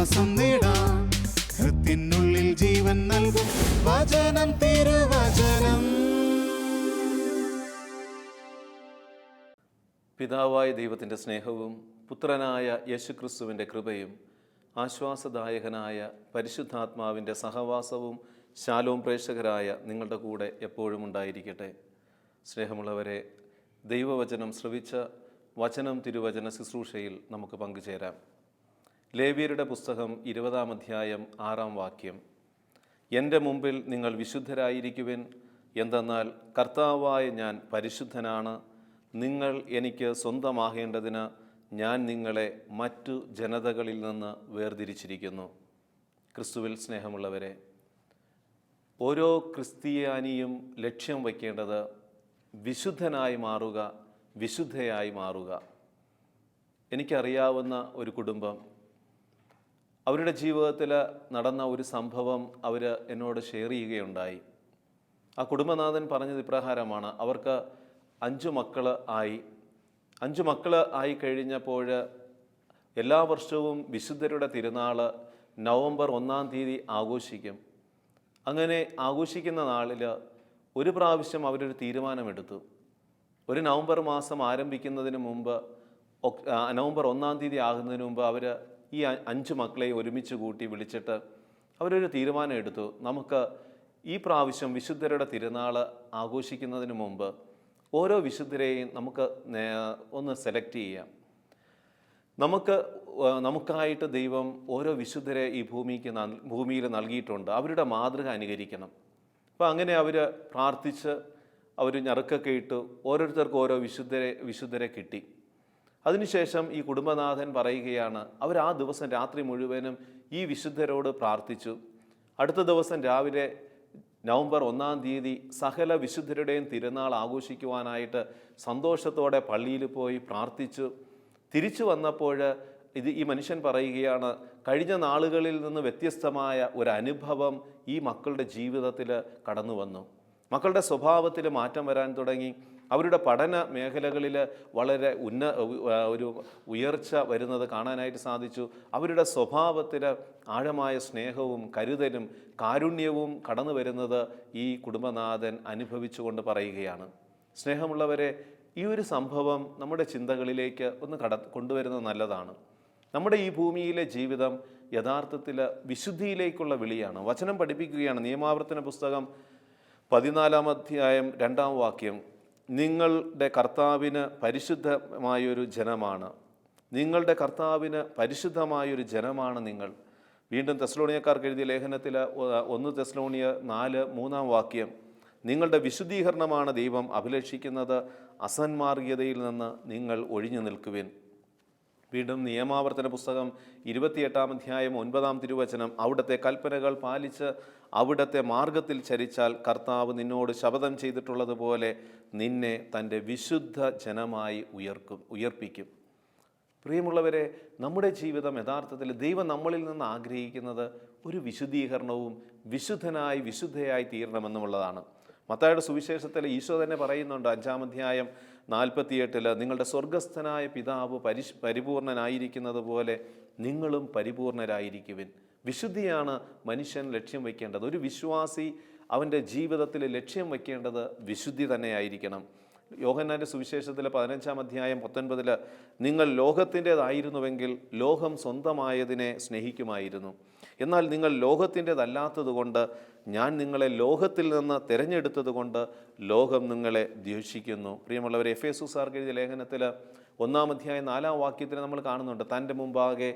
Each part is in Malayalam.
ആശ്വാസം നേടാം. ഹൃത്തിനുള്ളിൽ ജീവൻ നൽകും വചനം, തിരുവചനം. പിതാവായ ദൈവത്തിൻ്റെ സ്നേഹവും പുത്രനായ യേശുക്രിസ്തുവിൻ്റെ കൃപയും ആശ്വാസദായകനായ പരിശുദ്ധാത്മാവിൻ്റെ സഹവാസവും ശാലോം പ്രേക്ഷകരായ നിങ്ങളുടെ കൂടെ എപ്പോഴും ഉണ്ടായിരിക്കട്ടെ. സ്നേഹമുള്ളവരെ, ദൈവവചനം ശ്രവിച്ച വചനം തിരുവചന ശുശ്രൂഷയിൽ നമുക്ക് പങ്കുചേരാം. ലേവ്യരുടെ പുസ്തകം 20-ാം അധ്യായം 6-ാം വാക്യം: എൻ്റെ മുമ്പിൽ നിങ്ങൾ വിശുദ്ധരായിരിക്കുവിൻ, എന്തെന്നാൽ കർത്താവായ ഞാൻ പരിശുദ്ധനാണ്. നിങ്ങൾ എനിക്ക് സ്വന്തമാകേണ്ടതിന് ഞാൻ നിങ്ങളെ മറ്റു ജനതകളിൽ നിന്ന് വേർതിരിച്ചിരിക്കുന്നു. ക്രിസ്തുവിൽ സ്നേഹമുള്ളവരെ, ഓരോ ക്രിസ്ത്യാനിയും ലക്ഷ്യം വയ്ക്കേണ്ടത് വിശുദ്ധനായി മാറുക, വിശുദ്ധയായി മാറുക. എനിക്കറിയാവുന്ന ഒരു കുടുംബം, അവരുടെ ജീവിതത്തിൽ നടന്ന ഒരു സംഭവം അവർ എന്നോട് ഷെയർ ചെയ്യുകയുണ്ടായി. ആ കുടുംബനാഥൻ പറഞ്ഞത് ഇപ്രകാരമാണ്: അവർക്ക് 5 മക്കൾ ആയി. 5 മക്കൾ ആയി കഴിഞ്ഞപ്പോൾ എല്ലാ വർഷവും വിശുദ്ധരുടെ തിരുനാൾ നവംബർ 1-ാം തീയതി ആഘോഷിക്കും. അങ്ങനെ ആഘോഷിക്കുന്ന നാളിൽ ഒരു പ്രാവശ്യം അവരൊരു തീരുമാനമെടുത്തു. ഒരു നവംബർ മാസം ആരംഭിക്കുന്നതിന് മുമ്പ്, നവംബർ 1-ാം തീയതി ആകുന്നതിന് മുമ്പ് അവർ ഈ 5 മക്കളെ ഒരുമിച്ച് കൂട്ടി വിളിച്ചിട്ട് അവരൊരു തീരുമാനം എടുത്തു: നമുക്ക് ഈ പ്രാവശ്യം വിശുദ്ധരുടെ തിരുനാൾ ആഘോഷിക്കുന്നതിന് മുമ്പ് ഓരോ വിശുദ്ധരെയും നമുക്ക് ഒന്ന് സെലക്ട് ചെയ്യാം. നമുക്കായിട്ട് ദൈവം ഓരോ വിശുദ്ധരെ ഈ ഭൂമിയിൽ നൽകിയിട്ടുണ്ട്. അവരുടെ മാതൃക അനുകരിക്കണം. അപ്പോൾ അങ്ങനെ അവർ പ്രാർത്ഥിച്ച് അവർ ഞറുക്കൊക്കെ ഇട്ട് ഓരോരുത്തർക്കും ഓരോ വിശുദ്ധരെ കിട്ടി. അതിനുശേഷം ഈ കുടുംബനാഥൻ പറയുകയാണ്, അവർ ആ ദിവസം രാത്രി മുഴുവനും ഈ വിശുദ്ധരോട് പ്രാർത്ഥിച്ചു. അടുത്ത ദിവസം രാവിലെ നവംബർ 1-ാം തീയതി സകല വിശുദ്ധരുടെയും തിരുനാൾ ആഘോഷിക്കുവാനായിട്ട് സന്തോഷത്തോടെ പള്ളിയിൽ പോയി പ്രാർത്ഥിച്ചു. തിരിച്ചു വന്നപ്പോൾ ഈ മനുഷ്യൻ പറയുകയാണ്, കഴിഞ്ഞ നാളുകളിൽ നിന്ന് വ്യത്യസ്തമായ ഒരു അനുഭവം ഈ മക്കളുടെ ജീവിതത്തിൽ കടന്നു വന്നു. മക്കളുടെ സ്വഭാവത്തിൽ മാറ്റം വരാൻ തുടങ്ങി. അവരുടെ പഠന മേഖലകളിൽ വളരെ ഒരു ഉയർച്ച വരുന്നത് കാണാനായിട്ട് സാധിച്ചു. അവരുടെ സ്വഭാവത്തിൽ ആഴമായ സ്നേഹവും കരുതലും കാരുണ്യവും കടന്നു വരുന്നത് ഈ കുടുംബനാഥൻ അനുഭവിച്ചുകൊണ്ട് പറയുകയാണ്. സ്നേഹമുള്ളവരെ, ഈ ഒരു സംഭവം നമ്മുടെ ചിന്തകളിലേക്ക് ഒന്ന് കൊണ്ടുവരുന്നത് നല്ലതാണ്. നമ്മുടെ ഈ ഭൂമിയിലെ ജീവിതം യഥാർത്ഥത്തിൽ വിശുദ്ധിയിലേക്കുള്ള വിളിയാണ്. വചനം പഠിപ്പിക്കുകയാണ്. നിയമാവർത്തന പുസ്തകം 14-ാം അധ്യായം 2-ാം വാക്യം: നിങ്ങളുടെ കർത്താവിന് പരിശുദ്ധമായൊരു ജനമാണ്. നിങ്ങളുടെ കർത്താവിന് പരിശുദ്ധമായൊരു ജനമാണ് നിങ്ങൾ. വീണ്ടും തെസ്സലോനിയക്കാർക്ക് എഴുതിയ ലേഖനത്തിൽ 1 തെസ്സലോനിയർ 4-3-ാം വാക്യം: നിങ്ങളുടെ വിശുദ്ധീകരണമാണ് ദൈവം അഭിലഷിക്കുന്നത്. അസന്മാർഗ്ഗതയിൽ നിന്ന് നിങ്ങൾ ഒഴിഞ്ഞു നിൽക്കുവിൻ. വീണ്ടും നിയമാവർത്തന പുസ്തകം 28-ാം അധ്യായം 9-ാം തിരുവചനം: അവിടുത്തെ കൽപ്പനകൾ പാലിച്ച് അവിടുത്തെ മാർഗത്തിൽ ചരിച്ചാൽ കർത്താവ് നിന്നോട് ശപഥം ചെയ്തിട്ടുള്ളതുപോലെ നിന്നെ തൻ്റെ വിശുദ്ധ ജനമായി ഉയർപ്പിക്കും. പ്രിയമുള്ളവരെ, നമ്മുടെ ജീവിതം യഥാർത്ഥത്തിൽ ദൈവം നമ്മളിൽ നിന്ന് ആഗ്രഹിക്കുന്നത് ഒരു വിശുദ്ധീകരണവും വിശുദ്ധയായി തീരണമെന്നുമുള്ളതാണ്. മത്തായിയുടെ സുവിശേഷത്തിൽ ഈശോ തന്നെ പറയുന്നുണ്ട്, 5-ാം അധ്യായം 48 നിങ്ങളുടെ സ്വർഗസ്ഥനായ പിതാവ് പരിപൂർണനായിരിക്കുന്നത് പോലെ നിങ്ങളും പരിപൂർണരായിരിക്കുവിൻ. വിശുദ്ധിയാണ് മനുഷ്യൻ ലക്ഷ്യം വയ്ക്കേണ്ടത്. ഒരു വിശ്വാസി അവൻ്റെ ജീവിതത്തിൽ ലക്ഷ്യം വയ്ക്കേണ്ടത് വിശുദ്ധി തന്നെയായിരിക്കണം. യോഹന്നാൻ്റെ സുവിശേഷത്തിൽ 15-ാം അധ്യായം 19 നിങ്ങൾ ലോകത്തിൻ്റേതായിരുന്നുവെങ്കിൽ ലോകം സ്വന്തമായതിനെ സ്നേഹിക്കുമായിരുന്നു. എന്നാൽ നിങ്ങൾ ലോകത്തിൻ്റേതല്ലാത്തത് കൊണ്ട് ഞാൻ നിങ്ങളെ ലോകത്തിൽ നിന്ന് തിരഞ്ഞെടുത്തത് കൊണ്ട് ലോകം നിങ്ങളെ ദ്വേഷിക്കുന്നു. പ്രിയമുള്ളവരെ, എഫേസുസാർക്ക് എഴുതിയ ലേഖനത്തിൽ 1-ാം അധ്യായം 4-ാം വാക്യത്തിൽ നമ്മൾ കാണുന്നുണ്ട്, തൻ്റെ മുമ്പാകെ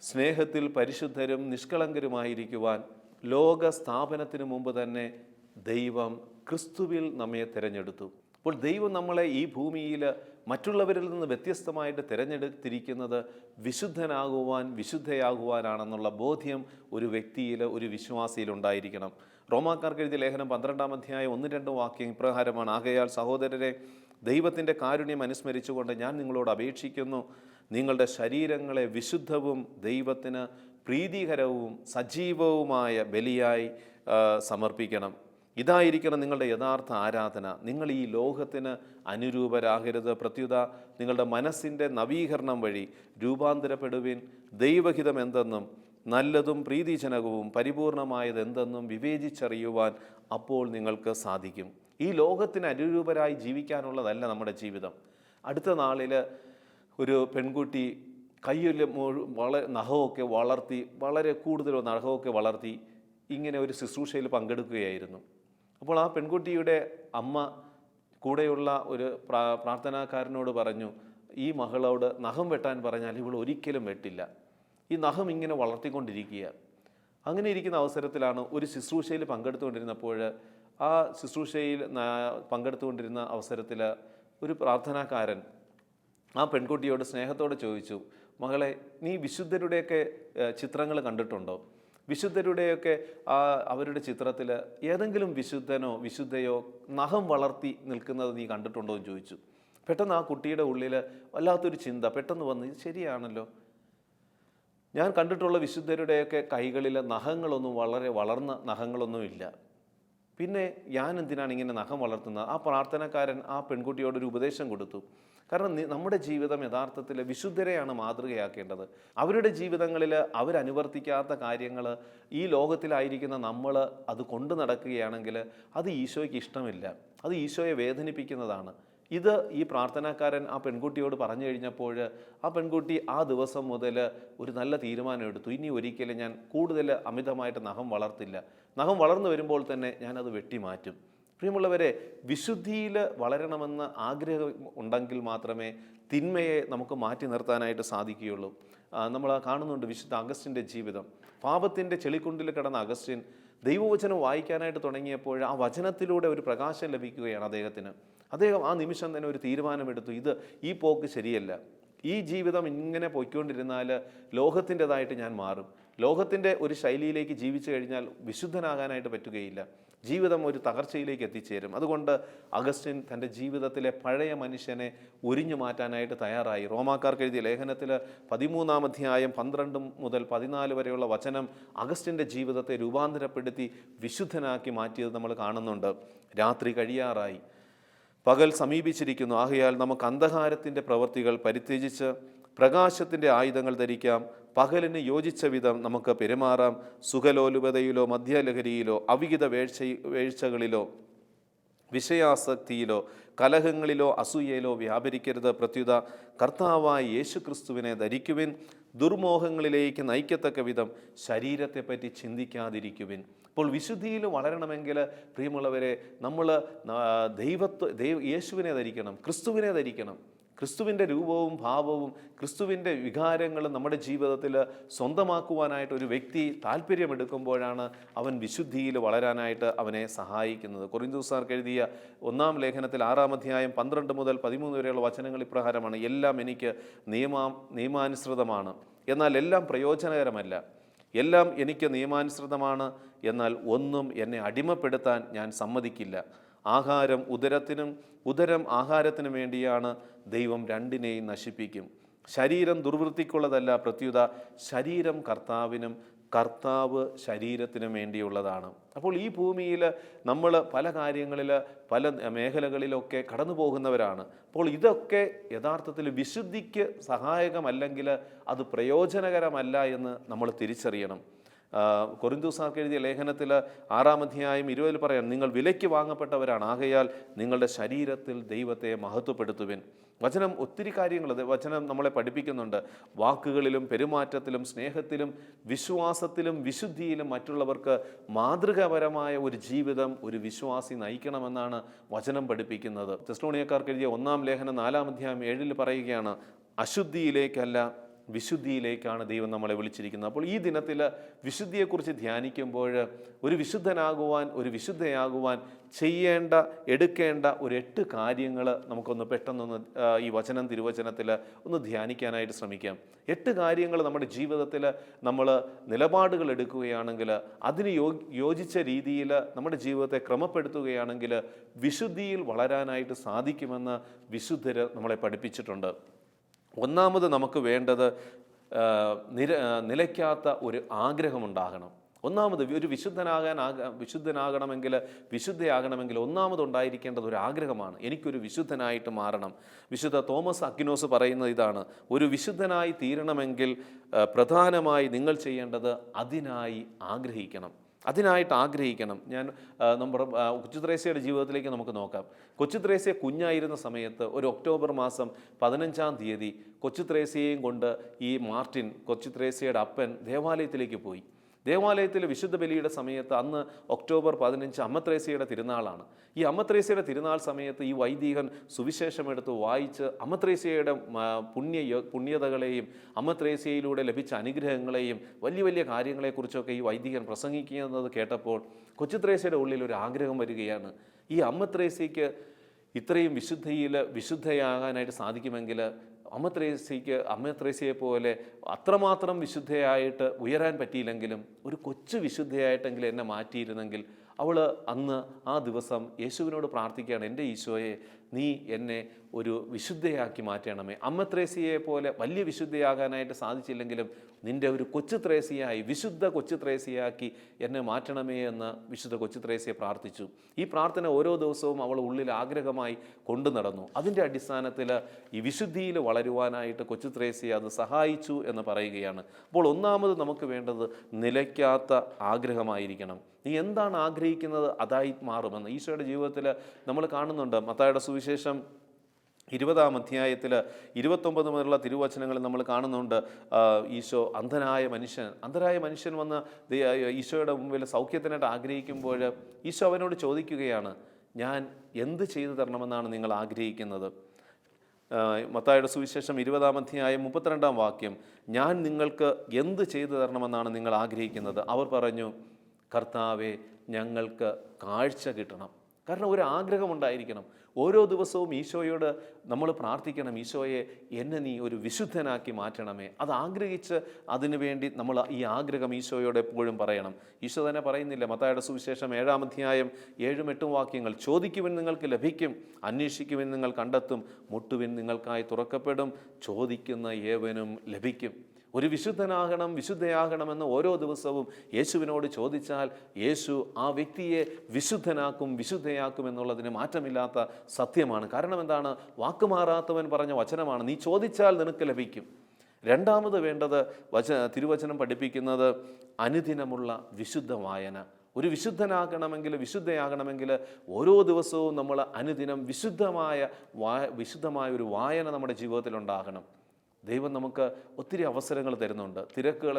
സ്നേഹത്തിൽ പരിശുദ്ധരും നിഷ്കളങ്കരുമായിരിക്കുവാൻ ലോക സ്ഥാപനത്തിന് മുമ്പ് തന്നെ ദൈവം ക്രിസ്തുവിൽ നമ്മെ തിരഞ്ഞെടുത്തു. അപ്പോൾ ദൈവം നമ്മളെ ഈ ഭൂമിയിൽ മറ്റുള്ളവരിൽ നിന്ന് വ്യത്യസ്തമായിട്ട് തിരഞ്ഞെടുത്തിരിക്കുന്നത് വിശുദ്ധയാകുവാനാണെന്നുള്ള ബോധ്യം ഒരു വ്യക്തിയിൽ, ഒരു വിശ്വാസിയിൽ ഉണ്ടായിരിക്കണം. റോമാക്കാർക്ക് എഴുതിയ ലേഖനം 12-ാം അധ്യായം 1-2 വാക്യം ഇപ്രകാരമാണ്: ആകയാൽ സഹോദരരെ, ദൈവത്തിൻ്റെ കാരുണ്യം അനുസ്മരിച്ചുകൊണ്ട് ഞാൻ നിങ്ങളോട് അപേക്ഷിക്കുന്നു, നിങ്ങളുടെ ശരീരങ്ങളെ വിശുദ്ധവും ദൈവത്തിന് പ്രീതികരവും സജീവവുമായ ബലിയായി സമർപ്പിക്കണം. ഇതായിരിക്കണം നിങ്ങളുടെ യഥാർത്ഥ ആരാധന. നിങ്ങൾ ഈ ലോകത്തിന് അനുരൂപരാകരുത്, പ്രത്യുത നിങ്ങളുടെ മനസ്സിൻ്റെ നവീകരണം വഴി രൂപാന്തരപ്പെടുവിൻ. ദൈവഹിതം എന്തെന്നും നല്ലതും പ്രീതിജനകവും പരിപൂർണമായതെന്തെന്നും വിവേചിച്ചറിയുവാൻ അപ്പോൾ നിങ്ങൾക്ക് സാധിക്കും. ഈ ലോകത്തിന് അനുരൂപരായി ജീവിക്കാനുള്ളതല്ല നമ്മുടെ ജീവിതം. അടുത്ത നാളിൽ ഒരു പെൺകുട്ടി കയ്യിൽ നഖമൊക്കെ വളർത്തി, വളരെ കൂടുതൽ നഖമൊക്കെ വളർത്തി ഇങ്ങനെ ഒരു ശുശ്രൂഷയിൽ പങ്കെടുക്കുകയായിരുന്നു. അപ്പോൾ ആ പെൺകുട്ടിയുടെ അമ്മ കൂടെയുള്ള ഒരു പ്രാർത്ഥനാക്കാരനോട് പറഞ്ഞു, ഈ മകളോട് നഖം വെട്ടാൻ പറഞ്ഞാൽ ഇവൾ ഒരിക്കലും വെട്ടില്ല, ഈ നഖം ഇങ്ങനെ വളർത്തിക്കൊണ്ടിരിക്കുക. അങ്ങനെ ഇരിക്കുന്ന അവസരത്തിലാണ് ഒരു ശുശ്രൂഷയിൽ പങ്കെടുത്തുകൊണ്ടിരുന്നപ്പോൾ ആ ശുശ്രൂഷയിൽ പങ്കെടുത്തുകൊണ്ടിരുന്ന അവസരത്തിൽ ഒരു പ്രാർത്ഥനാക്കാരൻ ആ പെൺകുട്ടിയോട് സ്നേഹത്തോടെ ചോദിച്ചു, മകളെ, നീ വിശുദ്ധരുടെയൊക്കെ ചിത്രങ്ങൾ കണ്ടിട്ടുണ്ടോ? വിശുദ്ധരുടെയൊക്കെ അവരുടെ ചിത്രത്തിൽ ഏതെങ്കിലും വിശുദ്ധനോ വിശുദ്ധയോ നഖം വളർത്തി നിൽക്കുന്നത് നീ കണ്ടിട്ടുണ്ടോ എന്ന് ചോദിച്ചു. പെട്ടെന്ന് ആ കുട്ടിയുടെ ഉള്ളിൽ വല്ലാത്തൊരു ചിന്ത പെട്ടെന്ന് വന്ന്, ഇത് ശരിയാണല്ലോ, ഞാൻ കണ്ടിട്ടുള്ള വിശുദ്ധരുടെയൊക്കെ കൈകളിൽ നഖങ്ങളൊന്നും വളരെ വളർന്ന നഖങ്ങളൊന്നും ഇല്ല, പിന്നെ ഞാൻ എന്തിനാണ് ഇങ്ങനെ നഖം വളർത്തുന്നത്? ആ പ്രാർത്ഥനക്കാരൻ ആ പെൺകുട്ടിയോടൊരു ഉപദേശം കൊടുത്തു. കാരണം നമ്മുടെ ജീവിതം യഥാർത്ഥത്തിൽ വിശുദ്ധരെയാണ് മാതൃകയാക്കേണ്ടത്. അവരുടെ ജീവിതങ്ങളിൽ അവരനുവർത്തിക്കാത്ത കാര്യങ്ങൾ ഈ ലോകത്തിലായിരിക്കുന്ന നമ്മൾ അത് കൊണ്ടു നടക്കുകയാണെങ്കിൽ അത് ഈശോയ്ക്ക് ഇഷ്ടമില്ല, അത് ഈശോയെ വേദനിപ്പിക്കുന്നതാണ്. ഇത് ഈ പ്രാർത്ഥനാക്കാരൻ ആ പെൺകുട്ടിയോട് പറഞ്ഞു കഴിഞ്ഞപ്പോൾ ആ പെൺകുട്ടി ആ ദിവസം മുതൽ ഒരു നല്ല തീരുമാനം എടുത്തു, ഇനി ഒരിക്കലും ഞാൻ കൂടുതൽ അമിതമായിട്ട് നഖം വളർത്തില്ല, നഖം വളർന്നു വരുമ്പോൾ തന്നെ ഞാനത് വെട്ടിമാറ്റും. പ്രിയമുള്ളവരെ, വിശുദ്ധിയിൽ വളരണമെന്ന് ആഗ്രഹം ഉണ്ടെങ്കിൽ മാത്രമേ തിന്മയെ നമുക്ക് മാറ്റി നിർത്താനായിട്ട് സാധിക്കുകയുള്ളൂ. നമ്മൾ കാണുന്നുണ്ട് വിശുദ്ധ അഗസ്റ്റിൻ്റെ ജീവിതം. പാപത്തിൻ്റെ ചെളിക്കുണ്ടിൽ കിടന്ന അഗസ്റ്റിൻ ദൈവവചനം വായിക്കാനായിട്ട് തുടങ്ങിയപ്പോൾ ആ വചനത്തിലൂടെ ഒരു പ്രകാശം ലഭിക്കുകയാണ് അദ്ദേഹത്തിന്. അദ്ദേഹം ആ നിമിഷം തന്നെ ഒരു തീരുമാനമെടുത്തു, ഈ പോക്ക് ശരിയല്ല, ഈ ജീവിതം ഇങ്ങനെ പോയിക്കൊണ്ടിരുന്നാൽ ലോകത്തിൻ്റെതായിട്ട് ഞാൻ മാറും, ലോകത്തിൻ്റെ ഒരു ശൈലിയിലേക്ക് ജീവിച്ചു കഴിഞ്ഞാൽ വിശുദ്ധനാകാനായിട്ട് പറ്റുകയില്ല, ജീവിതം ഒരു തകർച്ചയിലേക്ക് എത്തിച്ചേരും. അതുകൊണ്ട് അഗസ്റ്റിൻ തൻ്റെ ജീവിതത്തിലെ പഴയ മനുഷ്യനെ ഉരിഞ്ഞു മാറ്റാനായിട്ട് തയ്യാറായി. റോമാക്കാർക്ക് എഴുതിയ ലേഖനത്തിൽ 13-ാം അധ്യായം 12 മുതൽ 14 വരെയുള്ള വചനം അഗസ്റ്റിൻ്റെ ജീവിതത്തെ രൂപാന്തരപ്പെടുത്തി വിശുദ്ധനാക്കി മാറ്റിയത് നമ്മൾ കാണുന്നുണ്ട്. രാത്രി കഴിയാറായി, പകൽ സമീപിച്ചിരിക്കുന്നു, ആകയാൽ നമുക്ക് അന്ധകാരത്തിൻ്റെ പ്രവൃത്തികൾ പരിത്യജിച്ച് പ്രകാശത്തിൻ്റെ ആയുധങ്ങൾ ധരിക്കാം. പകലിന് യോജിച്ച വിധം നമുക്ക് പെരുമാറാം. സുഖലോലുപതയിലോ മദ്യലഹരിയിലോ അവിഹിത വീഴ്ചകളിലോ വിഷയാസക്തിയിലോ കലഹങ്ങളിലോ അസൂയയിലോ വ്യാപരിക്കരുത്. പ്രത്യുത കർത്താവായ യേശുക്രിസ്തുവിനെ ധരിക്കുവിൻ. ദുർമോഹങ്ങളിലേക്ക് നയിക്കത്തക്ക വിധം ശരീരത്തെപ്പറ്റി ചിന്തിക്കാതിരിക്കുവിൻ. അപ്പോൾ വിശുദ്ധിയിൽ വളരണമെങ്കിൽ പ്രിയമുള്ളവരെ, നമ്മൾ യേശുവിനെ ധരിക്കണം, ക്രിസ്തുവിനെ ധരിക്കണം. ക്രിസ്തുവിൻ്റെ രൂപവും ഭാവവും ക്രിസ്തുവിൻ്റെ വികാരങ്ങളും നമ്മുടെ ജീവിതത്തിൽ സ്വന്തമാക്കുവാനായിട്ട് ഒരു വ്യക്തി താല്പര്യമെടുക്കുമ്പോഴാണ് അവൻ വിശുദ്ധിയിൽ വളരാനായിട്ട് അവനെ സഹായിക്കുന്നത്. കൊരിന്ത്യക്കാർക്ക് എഴുതിയ 1-ാം ലേഖനത്തിൽ 6-ാം അധ്യായം 12 മുതൽ 13 വരെയുള്ള വചനങ്ങൾ ഇപ്രകാരമാണ്: എല്ലാം എനിക്ക് നിയമാനുസൃതമാണ്, എന്നാൽ എല്ലാം പ്രയോജനകരമല്ല. എല്ലാം എനിക്ക് നിയമാനുസൃതമാണ്, എന്നാൽ ഒന്നും എന്നെ അടിമപ്പെടുത്താൻ ഞാൻ സമ്മതിക്കില്ല. ആഹാരം ഉദരത്തിനും ഉദരം ആഹാരത്തിനും വേണ്ടിയാണ്. ദൈവം രണ്ടിനെയും നശിപ്പിക്കും. ശരീരം ദുർവൃത്തിക്കുള്ളതല്ല, പ്രത്യുത ശരീരം കർത്താവിനും കർത്താവ് ശരീരത്തിനും വേണ്ടിയുള്ളതാണ്. അപ്പോൾ ഈ ഭൂമിയിൽ നമ്മൾ പല കാര്യങ്ങളിൽ പല മേഖലകളിലൊക്കെ കടന്നു പോകുന്നവരാണ്. അപ്പോൾ ഇതൊക്കെ യഥാർത്ഥത്തിൽ വിശുദ്ധിക്ക് സഹായകമല്ലെങ്കിൽ അത് പ്രയോജനകരമല്ല എന്ന് നമ്മൾ തിരിച്ചറിയണം. കൊരിന്ത്യക്കാർക്ക് എഴുതിയ ലേഖനത്തിൽ 6-ാം അധ്യായം 20 പറയാം: നിങ്ങൾ വിലയ്ക്ക് വാങ്ങപ്പെട്ടവരാണ്, ആകയാൽ നിങ്ങളുടെ ശരീരത്തിൽ ദൈവത്തെ മഹത്വപ്പെടുത്തുവിൻ. വചനം ഒത്തിരി കാര്യങ്ങൾ വചനം നമ്മളെ പഠിപ്പിക്കുന്നുണ്ട്. വാക്കുകളിലും പെരുമാറ്റത്തിലും സ്നേഹത്തിലും വിശ്വാസത്തിലും വിശുദ്ധിയിലും മറ്റുള്ളവർക്ക് മാതൃകാപരമായ ഒരു ജീവിതം ഒരു വിശ്വാസി നയിക്കണമെന്നാണ് വചനം പഠിപ്പിക്കുന്നത്. തെസ്സലോനിക്കർക്ക് എഴുതിയ 1-ാം ലേഖനം 4-ാം അധ്യായം 7 പറയുകയാണ്: അശുദ്ധിയിലേക്കല്ല വിശുദ്ധിയിലേക്കാണ് ദൈവം നമ്മളെ വിളിച്ചിരിക്കുന്നത്. അപ്പോൾ ഈ ദിനത്തിൽ വിശുദ്ധിയെക്കുറിച്ച് ധ്യാനിക്കുമ്പോൾ ഒരു വിശുദ്ധനാകുവാൻ, ഒരു വിശുദ്ധയാകുവാൻ എടുക്കേണ്ട ഒരു 8 കാര്യങ്ങൾ നമുക്കൊന്ന് പെട്ടെന്നൊന്ന് ഈ തിരുവചനത്തിൽ ഒന്ന് ധ്യാനിക്കാനായിട്ട് ശ്രമിക്കാം. 8 കാര്യങ്ങൾ നമ്മുടെ ജീവിതത്തിൽ നമ്മൾ നിലപാടുകൾ എടുക്കുകയാണെങ്കിൽ, അതിന് യോജിച്ച രീതിയിൽ നമ്മുടെ ജീവിതത്തെ ക്രമപ്പെടുത്തുകയാണെങ്കിൽ വിശുദ്ധിയിൽ വളരാനായിട്ട് സാധിക്കുമെന്ന് വിശുദ്ധർ നമ്മളെ പഠിപ്പിച്ചിട്ടുണ്ട്. ഒന്നാമത് നമുക്ക് വേണ്ടത് നിലയ്ക്കാത്ത ഒരു ആഗ്രഹമുണ്ടാകണം. ഒന്നാമത് ഒരു വിശുദ്ധനാകണമെങ്കിൽ വിശുദ്ധയാകണമെങ്കിൽ ഒന്നാമതുണ്ടായിരിക്കേണ്ടത് ഒരു ആഗ്രഹമാണ്. എനിക്കൊരു വിശുദ്ധനായിട്ട് മാറണം. വിശുദ്ധ തോമസ് അക്വിനോസ് പറയുന്നത് ഇതാണ്: ഒരു വിശുദ്ധനായി തീരണമെങ്കിൽ പ്രധാനമായി നിങ്ങൾ ചെയ്യേണ്ടത് അതിനായി ആഗ്രഹിക്കണം. ഞാൻ നമ്മുടെ കൊച്ചു ത്രേസ്യയുടെ ജീവിതത്തിലേക്ക് നമുക്ക് നോക്കാം. കൊച്ചു ത്രേസ്യ കുഞ്ഞായിരുന്ന സമയത്ത് ഒരു ഒക്ടോബർ മാസം 15-ാം തീയതി കൊച്ചു ത്രേസ്യയെയും കൊണ്ട് ഈ മാർട്ടിൻ, കൊച്ചു ത്രേസ്യയുടെ അപ്പൻ, ദേവാലയത്തിലേക്ക് പോയി. ദേവാലയത്തിൽ വിശുദ്ധ ബലിയുടെ സമയത്ത് അന്ന് ഒക്ടോബർ 15 അമ്മ ത്രേസ്യയുടെ തിരുനാളാണ്. ഈ അമ്മ ത്രേസ്യയുടെ തിരുനാൾ സമയത്ത് ഈ വൈദികൻ സുവിശേഷമെടുത്ത് വായിച്ച് അമ്മ ത്രേസ്യയുടെ പുണ്യതകളെയും അമ്മ ത്രേസ്യയിലൂടെ ലഭിച്ച അനുഗ്രഹങ്ങളെയും വലിയ വലിയ കാര്യങ്ങളെക്കുറിച്ചൊക്കെ ഈ വൈദികൻ പ്രസംഗിക്കുന്നത് കേട്ടപ്പോൾ കൊച്ചു ത്രേസ്യയുടെ ഉള്ളിൽ ഒരു ആഗ്രഹം വരികയാണ്. ഈ അമ്മ ത്രേസ്യയ്ക്ക് ഇത്രയും വിശുദ്ധയാകാനായിട്ട് സാധിക്കുമെങ്കിൽ അമ്മ ത്രേസ്യയെ പോലെ അത്രമാത്രം വിശുദ്ധയായിട്ട് ഉയരാൻ പറ്റിയില്ലെങ്കിലും ഒരു കൊച്ചു വിശുദ്ധയായിട്ടെങ്കിലും എന്നെ മാറ്റിയിരുന്നെങ്കിൽ. അവൾ അന്ന് ആ ദിവസം യേശുവിനോട് പ്രാർത്ഥിക്കുകയാണ്: എൻ്റെ ഈശോയെ, നീ എന്നെ ഒരു വിശുദ്ധയാക്കി മാറ്റണമേ. അമ്മ ത്രേസ്യയെ പോലെ വലിയ വിശുദ്ധയാകാനായിട്ട് സാധിച്ചില്ലെങ്കിലും നിൻ്റെ ഒരു കൊച്ചു ത്രേസ്യയായി, വിശുദ്ധ കൊച്ചു ത്രേസ്യയാക്കി എന്നെ മാറ്റണമേ എന്ന് വിശുദ്ധ കൊച്ചു ത്രേസ്യ പ്രാർത്ഥിച്ചു. ഈ പ്രാർത്ഥന ഓരോ ദിവസവും അവൾ ഉള്ളിൽ ആഗ്രഹമായി കൊണ്ടു നടന്നു. അതിൻ്റെ അടിസ്ഥാനത്തിൽ ഈ വിശുദ്ധിയിൽ വളരുവാനായിട്ട് കൊച്ചു ത്രേസ്യ അത് സഹായിച്ചു എന്ന് പറയുകയാണ്. അപ്പോൾ ഒന്നാമത് നമുക്ക് വേണ്ടത് നിലയ്ക്കാത്ത ആഗ്രഹമായിരിക്കണം. നീ എന്താണ് ആഗ്രഹിക്കുന്നത് അതായി മാറുമെന്ന് ഈശോയുടെ ജീവിതത്തിൽ നമ്മൾ കാണുന്നുണ്ട്. മത്തായിയുടെ സുവിശേഷം 20-ാം അധ്യായത്തിൽ 29 മുതലുള്ള തിരുവചനങ്ങളിൽ നമ്മൾ കാണുന്നുണ്ട്. ഈശോ അന്ധനായ മനുഷ്യൻ വന്ന് ഈശോയുടെ മുമ്പിൽ സൗഖ്യത്തിനായിട്ട് ആഗ്രഹിക്കുമ്പോൾ ഈശോ അവനോട് ചോദിക്കുകയാണ്: ഞാൻ എന്ത് ചെയ്തു തരണമെന്നാണ് നിങ്ങൾ ആഗ്രഹിക്കുന്നത്? മത്തായിയുടെ സുവിശേഷം 20-ാം അധ്യായം 32-ാം വാക്യം: ഞാൻ നിങ്ങൾക്ക് എന്ത് ചെയ്തു തരണമെന്നാണ് നിങ്ങൾ ആഗ്രഹിക്കുന്നത്? അവർ പറഞ്ഞു: കർത്താവേ, ഞങ്ങൾക്ക് കാഴ്ച കിട്ടണം. കാരണം ഒരു ആഗ്രഹമുണ്ടായിരിക്കണം. ഓരോ ദിവസവും ഈശോയോട് നമ്മൾ പ്രാർത്ഥിക്കണം: ഈശോയെ, എന്നെ നീ ഒരു വിശുദ്ധനാക്കി മാറ്റണമേ. അത് ആഗ്രഹിച്ച് അതിനു വേണ്ടി നമ്മൾ ഈ ആഗ്രഹം ഈശോയോട് എപ്പോഴും പറയണം. ഈശോ തന്നെ പറയുന്നില്ല മത്തായിയുടെ സുവിശേഷം 7-ാം അധ്യായം 7-8 വാക്യങ്ങൾ: ചോദിക്കുവിൻ, നിങ്ങൾക്ക് ലഭിക്കും; അന്വേഷിക്കുവിൻ, നിങ്ങൾ കണ്ടെത്തും; മുട്ടുവിൻ, നിങ്ങൾക്കായി തുറക്കപ്പെടും; ചോദിക്കുന്ന ഏവനും ലഭിക്കും. ഒരു വിശുദ്ധയാകണമെന്ന് ഓരോ ദിവസവും യേശുവിനോട് ചോദിച്ചാൽ യേശു ആ വ്യക്തിയെ വിശുദ്ധയാക്കും എന്നുള്ളതിന് മാറ്റമില്ലാത്ത സത്യമാണ്. കാരണം എന്താണ്? വാക്കുമാറാത്തവൻ പറഞ്ഞ വചനമാണ്: നീ ചോദിച്ചാൽ നിനക്ക് ലഭിക്കും. രണ്ടാമത് വേണ്ടത് തിരുവചനം പഠിപ്പിക്കുന്നത് അനുദിനമുള്ള വിശുദ്ധ വായന. ഒരു വിശുദ്ധയാകണമെങ്കിൽ ഓരോ ദിവസവും നമ്മൾ അനുദിനം വിശുദ്ധമായ ഒരു വായന നമ്മുടെ ജീവിതത്തിൽ ഉണ്ടാകണം. ദൈവം നമുക്ക് ഒത്തിരി അവസരങ്ങൾ തരുന്നുണ്ട്.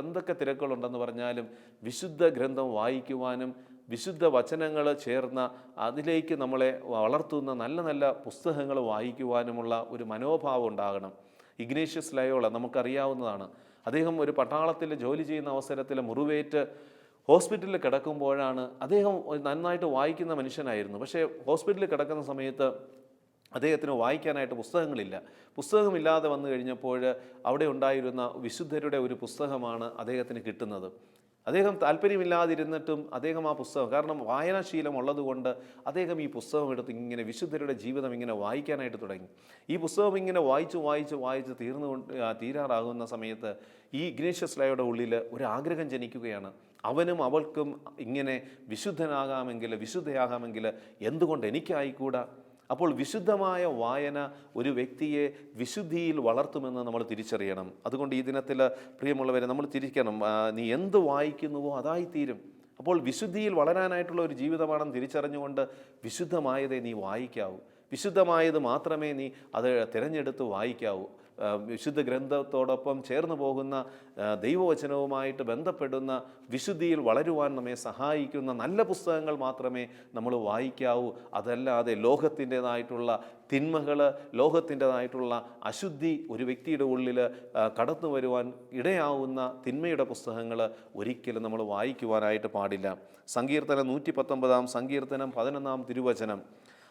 എന്തൊക്കെ തിരക്കുകളുണ്ടെന്ന് പറഞ്ഞാലും വിശുദ്ധ ഗ്രന്ഥം വായിക്കുവാനും വിശുദ്ധ വചനങ്ങൾ ചേർന്ന അതിലേക്ക് നമ്മളെ വളർത്തുന്ന നല്ല നല്ല പുസ്തകങ്ങൾ വായിക്കുവാനുമുള്ള ഒരു മനോഭാവം ഉണ്ടാകണം. ഇഗ്നേഷ്യസ് ലയോള നമുക്കറിയാവുന്നതാണ്. അദ്ദേഹം ഒരു പട്ടാളത്തിൽ ജോലി ചെയ്യുന്ന അവസരത്തിൽ മുറിവേറ്റ് ഹോസ്പിറ്റലിൽ കിടക്കുമ്പോഴാണ്. അദ്ദേഹം നന്നായിട്ട് വായിക്കുന്ന മനുഷ്യനായിരുന്നു. പക്ഷേ ഹോസ്പിറ്റലിൽ കിടക്കുന്ന സമയത്ത് അദ്ദേഹത്തിന് വായിക്കാനായിട്ട് പുസ്തകമില്ലാതെ വന്നു കഴിഞ്ഞപ്പോൾ അവിടെ ഉണ്ടായിരുന്ന വിശുദ്ധരുടെ ഒരു പുസ്തകമാണ് അദ്ദേഹത്തിന് കിട്ടുന്നത്. അദ്ദേഹം താല്പര്യമില്ലാതിരുന്നിട്ടും അദ്ദേഹം ആ പുസ്തകം, കാരണം വായനാശീലം ഉള്ളതുകൊണ്ട് അദ്ദേഹം ഈ പുസ്തകം എടുത്ത് ഇങ്ങനെ വിശുദ്ധരുടെ ജീവിതം ഇങ്ങനെ വായിക്കാനായിട്ട് തുടങ്ങി. ഈ പുസ്തകം ഇങ്ങനെ വായിച്ച് തീരാറാകുന്ന സമയത്ത് ഈ ഇഗ്നേഷ്യസ് ലയോയുടെ ഉള്ളിൽ ഒരു ആഗ്രഹം ജനിക്കുകയാണ്: അവനും അവൾക്കും ഇങ്ങനെ വിശുദ്ധയാകാമെങ്കിൽ എന്തുകൊണ്ട് എനിക്കായിക്കൂടാ? അപ്പോൾ വിശുദ്ധമായ വായന ഒരു വ്യക്തിയെ വിശുദ്ധിയിൽ വളർത്തുമെന്ന് നമ്മൾ തിരിച്ചറിയണം. അതുകൊണ്ട് ഈ ദിനത്തിൽ പ്രിയമുള്ളവരെ നമ്മൾ തിരിക്കണം: നീ എന്ത് വായിക്കുന്നുവോ അതായിത്തീരും. അപ്പോൾ വിശുദ്ധിയിൽ വളരാനായിട്ടുള്ള ഒരു ജീവിതമാണെന്ന് തിരിച്ചറിഞ്ഞുകൊണ്ട് വിശുദ്ധമായതേ നീ വായിക്കാവൂ. വിശുദ്ധമായത് മാത്രമേ നീ അത് തിരഞ്ഞെടുത്ത് വായിക്കാവൂ. വിശുദ്ധ ഗ്രന്ഥത്തോടൊപ്പം ചേർന്ന് പോകുന്ന ദൈവവചനവുമായിട്ട് ബന്ധപ്പെടുന്ന വിശുദ്ധിയിൽ വളരുവാൻ നമ്മെ സഹായിക്കുന്ന നല്ല പുസ്തകങ്ങൾ മാത്രമേ നമ്മൾ വായിക്കാവൂ. അതല്ലാതെ ലോകത്തിൻ്റെതായിട്ടുള്ള തിന്മകൾ, ലോകത്തിൻ്റെതായിട്ടുള്ള അശുദ്ധി ഒരു വ്യക്തിയുടെ ഉള്ളിൽ കടന്നു വരുവാൻ ഇടയാവുന്ന തിന്മയുടെ പുസ്തകങ്ങൾ ഒരിക്കലും നമ്മൾ വായിക്കുവാനായിട്ട് പാടില്ല. സങ്കീർത്തനം 119-ാം സങ്കീർത്തനം 11-ാം തിരുവചനം: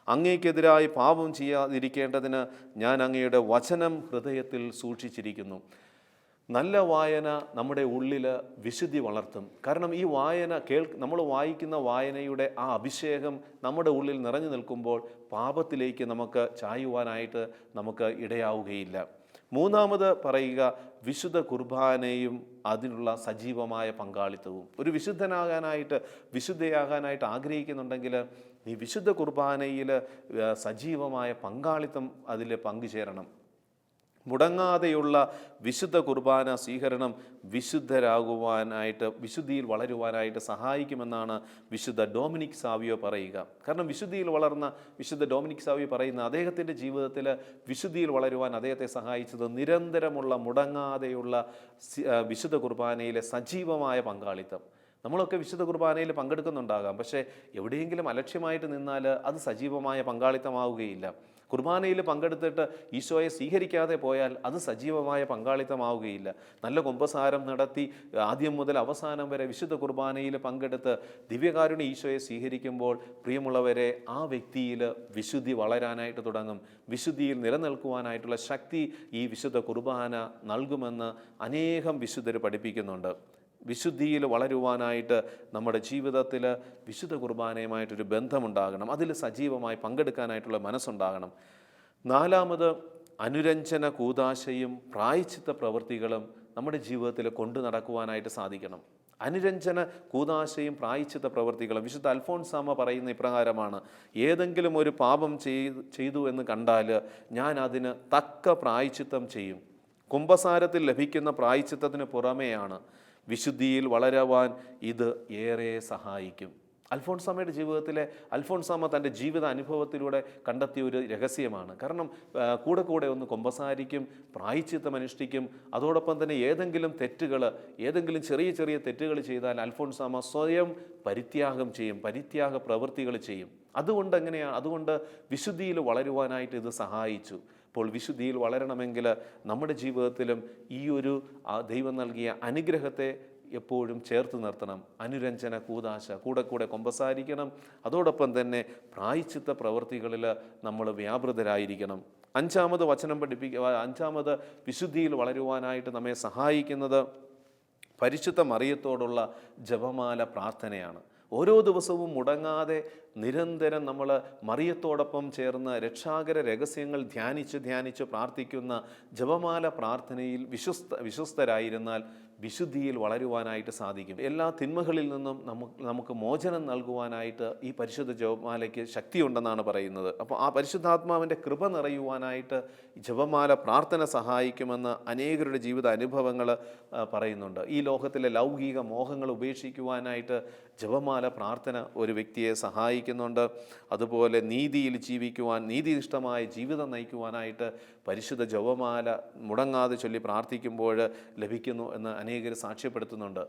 അങ്ങേക്കെതിരായി പാപം ചെയ്യാതിരിക്കേണ്ടതിന് ഞാൻ അങ്ങയുടെ വചനം ഹൃദയത്തിൽ സൂക്ഷിച്ചിരിക്കുന്നു. നല്ല വായന നമ്മുടെ ഉള്ളിൽ വിശുദ്ധി വളർത്തും. കാരണം ഈ വായന നമ്മൾ വായിക്കുന്ന വായനയുടെ ആ അഭിഷേകം നമ്മുടെ ഉള്ളിൽ നിറഞ്ഞു നിൽക്കുമ്പോൾ പാപത്തിലേക്ക് നമുക്ക് ചായുവാനായിട്ട് നമുക്ക് ഇടയാവുകയില്ല. മൂന്നാമത് പറയുക വിശുദ്ധ കുർബാനയും അതിനുള്ള സജീവമായ പങ്കാളിത്തവും. ഒരു വിശുദ്ധയാകാനായിട്ട് ആഗ്രഹിക്കുന്നുണ്ടെങ്കിൽ നീ വിശുദ്ധ കുർബാനയിൽ സജീവമായ പങ്കാളിത്തം അതിൽ പങ്കുചേരണം. മുടങ്ങാതെയുള്ള വിശുദ്ധ കുർബാന സ്വീകരണം വിശുദ്ധിയിൽ വളരുവാനായിട്ട് സഹായിക്കുമെന്നാണ് വിശുദ്ധ ഡൊമിനിക് സാവിയോ പറയുക. കാരണം വിശുദ്ധിയിൽ വളർന്ന വിശുദ്ധ ഡൊമിനിക് സാവിയോ പറയുന്ന അദ്ദേഹത്തിൻ്റെ ജീവിതത്തിൽ വിശുദ്ധിയിൽ വളരുവാൻ അദ്ദേഹത്തെ സഹായിച്ചത് നിരന്തരമുള്ള മുടങ്ങാതെയുള്ള വിശുദ്ധ കുർബാനയിലെ സജീവമായ പങ്കാളിത്തം. നമ്മളൊക്കെ വിശുദ്ധ കുർബാനയിൽ പങ്കെടുക്കുന്നുണ്ടാകാം, പക്ഷേ എവിടെയെങ്കിലും അലക്ഷ്യമായിട്ട് നിന്നാൽ അത് സജീവമായ പങ്കാളിത്തമാവുകയില്ല. കുർബാനയിൽ പങ്കെടുത്തിട്ട് ഈശോയെ സ്വീകരിക്കാതെ പോയാൽ അത് സജീവമായ പങ്കാളിത്തമാവുകയില്ല. നല്ല കുമ്പസാരം നടത്തി ആദ്യം മുതൽ അവസാനം വരെ വിശുദ്ധ കുർബാനയിൽ പങ്കെടുത്ത് ദിവ്യകാരുണ്യ ഈശോയെ സ്വീകരിക്കുമ്പോൾ പ്രിയമുള്ളവരെ, ആ വ്യക്തിയിൽ വിശുദ്ധി വളരാനായിട്ട് തുടങ്ങും. വിശുദ്ധിയിൽ നിലനിൽക്കുവാനായിട്ടുള്ള ശക്തി ഈ വിശുദ്ധ കുർബാന നൽകുമെന്ന് അനേകം വിശുദ്ധർ പഠിപ്പിക്കുന്നുണ്ട്. വിശുദ്ധിയിൽ വളരുവാനായിട്ട് നമ്മുടെ ജീവിതത്തിൽ വിശുദ്ധ കുർബാനയുമായിട്ടൊരു ബന്ധമുണ്ടാകണം, അതിൽ സജീവമായി പങ്കെടുക്കാനായിട്ടുള്ള മനസ്സുണ്ടാകണം. നാലാമത് അനുരഞ്ജന കൂദാശയും പ്രായശ്ചിത്ത പ്രവൃത്തികളും നമ്മുടെ ജീവിതത്തിൽ കൊണ്ടു നടക്കുവാനായിട്ട് സാധിക്കണം. അനുരഞ്ജന കൂദാശയും പ്രായശ്ചിത്ത പ്രവൃത്തികളും വിശുദ്ധ അൽഫോൻസാമ പറയുന്ന ഇപ്രകാരമാണ്: ഏതെങ്കിലും ഒരു പാപം ചെയ്തു എന്ന് കണ്ടാൽ ഞാൻ അതിന് തക്ക പ്രായശ്ചിത്തം ചെയ്യും. കുമ്പസാരത്തിൽ ലഭിക്കുന്ന പ്രായശ്ചിത്തത്തിന് പുറമെയാണ് വിശുദ്ധിയിൽ വളരുവാൻ ഇത് ഏറെ സഹായിക്കും. അൽഫോൻസാമയുടെ ജീവിതത്തിലെ അൽഫോൻസാമ തൻ്റെ ജീവിത അനുഭവത്തിലൂടെ കണ്ടെത്തിയ ഒരു രഹസ്യമാണ്. കാരണം കൂടെ ഒന്ന് കുമ്പസാരിക്കും, പ്രായശ്ചിത്തം അനുഷ്ഠിക്കും. അതോടൊപ്പം തന്നെ ഏതെങ്കിലും ചെറിയ തെറ്റുകൾ ചെയ്താൽ അൽഫോൻസാമ സ്വയം പരിത്യാഗം ചെയ്യും, പരിത്യാഗ പ്രവൃത്തികൾ ചെയ്യും. അതുകൊണ്ട് വിശുദ്ധിയിൽ വളരുവാനായിട്ട് ഇത് സഹായിച്ചു. അപ്പോൾ വിശുദ്ധിയിൽ വളരണമെങ്കിൽ നമ്മുടെ ജീവിതത്തിലും ഈ ഒരു ദൈവം നൽകിയ അനുഗ്രഹത്തെ എപ്പോഴും ചേർത്ത് നിർത്തണം. അനുരഞ്ജന കൂദാശ, കൂടെ കുമ്പസാരിക്കണം. അതോടൊപ്പം തന്നെ പ്രായശ്ചിത്ത പ്രവൃത്തികളിൽ നമ്മൾ വ്യാപൃതരായിരിക്കണം. അഞ്ചാമത് വിശുദ്ധിയിൽ വളരുവാനായിട്ട് നമ്മെ സഹായിക്കുന്നത് പരിശുദ്ധ മറിയത്തോടുള്ള ജപമാല പ്രാർത്ഥനയാണ്. ഓരോ ദിവസവും മുടങ്ങാതെ നിരന്തരം നമ്മൾ മറിയത്തോടൊപ്പം ചേർന്ന് രക്ഷാകര രഹസ്യങ്ങൾ ധ്യാനിച്ച് പ്രാർത്ഥിക്കുന്ന ജപമാല പ്രാർത്ഥനയിൽ വിശ്വസ്തരായിരുന്നാൽ വിശുദ്ധിയിൽ വളരുവാനായിട്ട് സാധിക്കും. എല്ലാ തിന്മകളിൽ നിന്നും നമുക്ക് മോചനം നൽകുവാനായിട്ട് ഈ പരിശുദ്ധ ജപമാലയ്ക്ക് ശക്തിയുണ്ടെന്നാണ് പറയുന്നത്. അപ്പോൾ ആ പരിശുദ്ധാത്മാവിൻ്റെ കൃപ നിറയുവാനായിട്ട് ജപമാല പ്രാർത്ഥന സഹായിക്കുമെന്ന് അനേകരുടെ ജീവിത അനുഭവങ്ങൾ പറയുന്നുണ്ട്. ഈ ലോകത്തിലെ ലൗകിക മോഹങ്ങൾ ഉപേക്ഷിക്കുവാനായിട്ട് ജപമാല പ്രാർത്ഥന ഒരു വ്യക്തിയെ സഹായിക്കുന്നുണ്ട്. അതുപോലെ നീതിയിൽ ജീവിക്കുവാൻ, നീതിനിഷ്ഠമായ ജീവിതം നയിക്കുവാനായിട്ട് പരിശുദ്ധ ജപമാല മുടങ്ങാതെ ചൊല്ലി പ്രാർത്ഥിക്കുമ്പോൾ ലഭിക്കുന്നു എന്ന് അനേകർ സാക്ഷ്യപ്പെടുത്തുന്നുണ്ട്.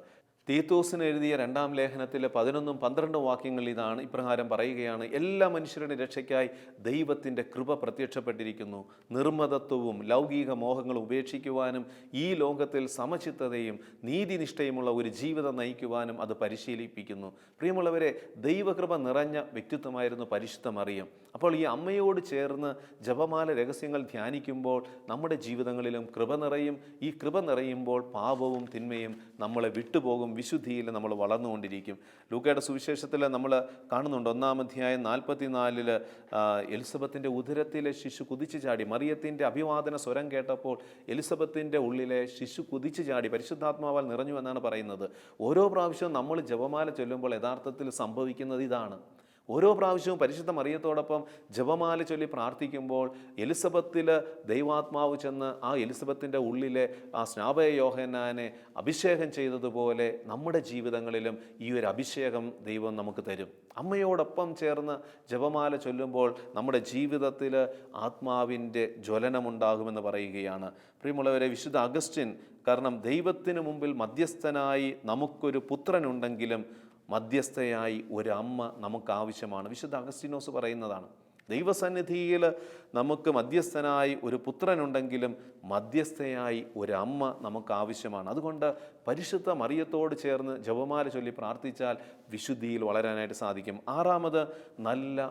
തീത്തോസിന് എഴുതിയ 2-ാം ലേഖനത്തിൽ 11-12 വാക്യങ്ങൾ ഇപ്രകാരം പറയുകയാണ്: എല്ലാ മനുഷ്യരുടെ രക്ഷയ്ക്കായി ദൈവത്തിൻ്റെ കൃപ പ്രത്യക്ഷപ്പെട്ടിരിക്കുന്നു. നിർമ്മതത്വവും ലൗകിക മോഹങ്ങളും ഉപേക്ഷിക്കുവാനും ഈ ലോകത്തിൽ സമചിത്തതയും നീതിനിഷ്ഠയുമുള്ള ഒരു ജീവിതം നയിക്കുവാനും അത് പരിശീലിപ്പിക്കുന്നു. പ്രിയമുള്ളവരെ, ദൈവകൃപ നിറഞ്ഞ വ്യക്തിത്വമായിരുന്നു പരിശുദ്ധ മറിയം. അപ്പോൾ ഈ അമ്മയോട് ചേർന്ന് ജപമാല രഹസ്യങ്ങൾ ധ്യാനിക്കുമ്പോൾ നമ്മുടെ ജീവിതങ്ങളിലും കൃപ നിറയും. ഈ കൃപ നിറയുമ്പോൾ പാപവും തിന്മയും നമ്മളെ വിട്ടുപോകും. വിശുദ്ധിയിൽ നമ്മൾ വളർന്നുകൊണ്ടിരിക്കും. ലൂക്കയുടെ സുവിശേഷത്തിൽ നമ്മൾ കാണുന്നുണ്ട് 1-ാം അധ്യായം 44 എലിസബത്തിൻ്റെ ഉദരത്തിലെ ശിശു കുതിച്ചു ചാടി. മറിയത്തിൻ്റെ അഭിവാദന സ്വരം കേട്ടപ്പോൾ എലിസബത്തിൻ്റെ ഉള്ളിലെ ശിശു കുതിച്ചു ചാടി, പരിശുദ്ധാത്മാവാൽ നിറഞ്ഞു എന്നാണ് പറയുന്നത്. ഓരോ പ്രാവശ്യവും നമ്മൾ ജപമാല ചൊല്ലുമ്പോൾ യഥാർത്ഥത്തിൽ സംഭവിക്കുന്നത് ഇതാണ്. ഓരോ പ്രാവശ്യവും പരിശുദ്ധ മറിയത്തോടൊപ്പം ജപമാല ചൊല്ലി പ്രാർത്ഥിക്കുമ്പോൾ എലിസബത്തിൽ ദൈവാത്മാവ് ചെന്ന് ആ എലിസബത്തിൻ്റെ ഉള്ളിലെ ആ സ്നാപക യോഹന്നാനെ അഭിഷേകം ചെയ്തതുപോലെ നമ്മുടെ ജീവിതങ്ങളിലും ഈ ഒരു അഭിഷേകം ദൈവം നമുക്ക് തരും. അമ്മയോടൊപ്പം ചേർന്ന് ജപമാല ചൊല്ലുമ്പോൾ നമ്മുടെ ജീവിതത്തിൽ ആത്മാവിൻ്റെ ജ്വലനമുണ്ടാകുമെന്ന് പറയുകയാണ്. പ്രിയമുള്ളവരെ, വിശുദ്ധ അഗസ്റ്റിൻ, കാരണം ദൈവത്തിന് മുമ്പിൽ മധ്യസ്ഥനായി നമുക്കൊരു പുത്രനുണ്ടെങ്കിലും മധ്യസ്ഥയായി ഒരു അമ്മ നമുക്ക് ആവശ്യമാണ്. വിശുദ്ധ അഗസ്തീനോസ് പറയുന്നതാണ്. ദൈവസന്നിധിയിൽ നമുക്ക് മധ്യസ്ഥനായി ഒരു പുത്രനുണ്ടെങ്കിലും മധ്യസ്ഥയായി ഒരു അമ്മ നമുക്ക് ആവശ്യമാണ്. അതുകൊണ്ട് പരിശുദ്ധ മറിയത്തോട് ചേർന്ന് ജപമാല ചൊല്ലി പ്രാർത്ഥിച്ചാൽ വിശുദ്ധിയിൽ വളരാനായിട്ട് സാധിക്കും. ആറാമത്, നല്ല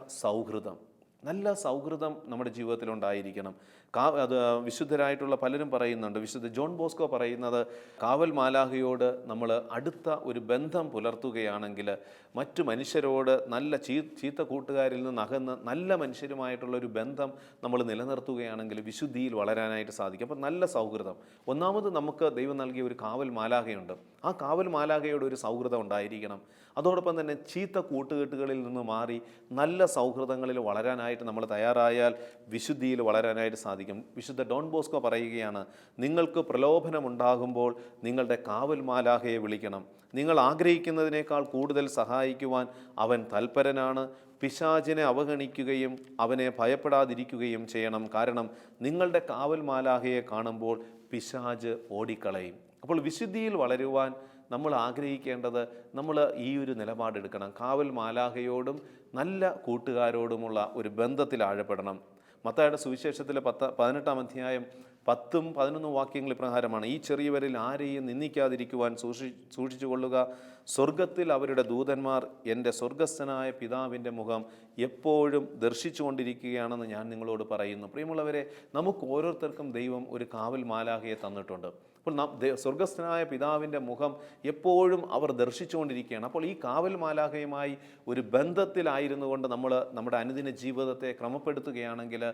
സൗഹൃദം നമ്മുടെ ജീവിതത്തിലുണ്ടായിരിക്കണം. അത് വിശുദ്ധരായിട്ടുള്ള പലരും പറയുന്നുണ്ട്. വിശുദ്ധ ജോൺ ബോസ്കോ പറയുന്നത്, കാവൽ മാലാഖയോട് നമ്മൾ അടുത്ത ഒരു ബന്ധം പുലർത്തുകയാണെങ്കിൽ, മറ്റു മനുഷ്യരോട് നല്ല ചീത്ത കൂട്ടുകാരിൽ നിന്ന് അകന്ന് നല്ല മനുഷ്യരുമായിട്ടുള്ള ഒരു ബന്ധം നമ്മൾ നിലനിർത്തുകയാണെങ്കിൽ വിശുദ്ധിയിൽ വളരാനായിട്ട് സാധിക്കും. അപ്പം നല്ല സൗഹൃദം, ഒന്നാമത് നമുക്ക് ദൈവം നൽകിയ ഒരു കാവൽ മാലാഖയുണ്ട്. ആ കാവൽ മാലാഖയോട് ഒരു സൗഹൃദം ഉണ്ടായിരിക്കണം. അതോടൊപ്പം തന്നെ ചീത്ത കൂട്ടുകെട്ടുകളിൽ നിന്ന് മാറി നല്ല സൗഹൃദങ്ങളിൽ വളരാനായിട്ട് നമ്മൾ തയ്യാറായാൽ വിശുദ്ധിയിൽ വളരാനായിട്ട് സാധിക്കും. വിശുദ്ധ ഡോൺ ബോസ്കോ പറയുകയാണ്, നിങ്ങൾക്ക് പ്രലോഭനമുണ്ടാകുമ്പോൾ നിങ്ങളുടെ കാവൽ മാലാഖയെ വിളിക്കണം. നിങ്ങൾ ആഗ്രഹിക്കുന്നതിനേക്കാൾ കൂടുതൽ സഹായിക്കുവാൻ അവൻ തൽപരനാണ്. പിശാചിനെ അവഗണിക്കുകയും അവനെ ഭയപ്പെടാതിരിക്കുകയും ചെയ്യണം. കാരണം നിങ്ങളുടെ കാവൽ മാലാഖയെ കാണുമ്പോൾ പിശാച് ഓടിക്കളയും. അപ്പോൾ വിശുദ്ധിയിൽ വളരുവാൻ നമ്മൾ ആഗ്രഹിക്കേണ്ടത്, നമ്മൾ ഈ ഒരു നിലപാടെടുക്കണം. കാവൽ മാലാഖയോടും നല്ല കൂട്ടുകാരോടുമുള്ള ഒരു ബന്ധത്തിൽ ആഴപ്പെടണം. മത്തായിയുടെ സുവിശേഷത്തിലെ 18-ാം അധ്യായം 10-11 വാക്യങ്ങൾ പ്രകാരമാണ്, ഈ ചെറിയവരിൽ ആരെയും നിന്ദിക്കാതിരിക്കുവാൻ സൂക്ഷിച്ചു കൊള്ളുക. സ്വർഗത്തിൽ അവരുടെ ദൂതന്മാർ എൻ്റെ സ്വർഗസ്ഥനായ പിതാവിൻ്റെ മുഖം എപ്പോഴും ദർശിച്ചുകൊണ്ടിരിക്കുകയാണെന്ന് ഞാൻ നിങ്ങളോട് പറയുന്നു. പ്രിയമുള്ളവരെ, നമുക്ക് ഓരോരുത്തർക്കും ദൈവം ഒരു കാവൽ മാലാഖയെ തന്നിട്ടുണ്ട്. അപ്പോൾ സ്വർഗസ്ഥനായ പിതാവിൻ്റെ മുഖം എപ്പോഴും അവർ ദർശിച്ചുകൊണ്ടിരിക്കുകയാണ്. അപ്പോൾ ഈ കാവൽ മാലാഖയുമായി ഒരു ബന്ധത്തിലായിരുന്നു കൊണ്ട് നമ്മൾ നമ്മുടെ അനുദിന ജീവിതത്തെ ക്രമപ്പെടുത്തുകയാണെങ്കിൽ